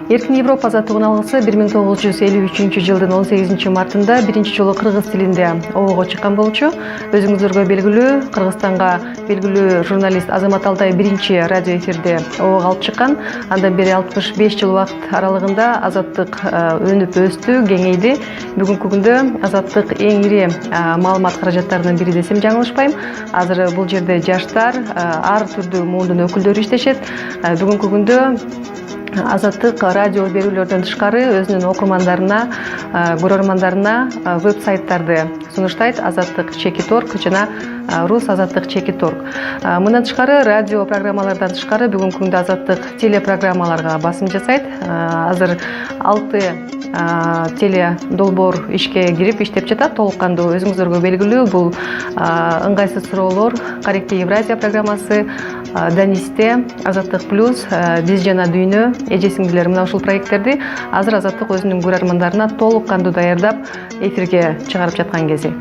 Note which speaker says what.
Speaker 1: Эркин Европа азаттыгын алгысы 1953 жылдын 18 мартында биринчи жолу кыргыз тилинде обого чыккан болчу. Өзүңүздөргө белгилүү, Кыргызстанга белгилүү журналист Азамат Алтай биринчи радио эфирде обого алып чыккан. Андан бери 65 жыл убакыт аралыгында азаттык өнүп өстү, кеңейди. Бүгүнкү күндө азаттык эң ири маалымат каражаттарынын бири десем жаңылышпайм. Азыр бул жерде жаштар, ар түрдүү муундун өкүлдөрү иштешет. Бүгүнкү күндө Азаттык радио берүүлөрдөн тышкары өзүнүн окурмандарына, көрөрмандарына веб-сайттарды сунуштайт. Азаттык Чекит.орг жана Рус Азаттык Чекит.орг. Мындан тышкары радио программалардан тышкары бүгүнкү күндө Азаттык телепрограммаларга басым жасайт. Азыр 6 теле долбоор ишке кирип иштеп жатат. Толук кандуу өзүңүздөргө белгилүү бул ыңгайсыз суроолор, Корректив Евразия программасы, Данисте, Азаттык плюс, Биз жана дүйнө, эже сиңдилер мына ушул проекттерди азыр Азаттык өзүнүн көрөрмандарына толук кандуу даярдап эфирге чыгарып жаткан кези.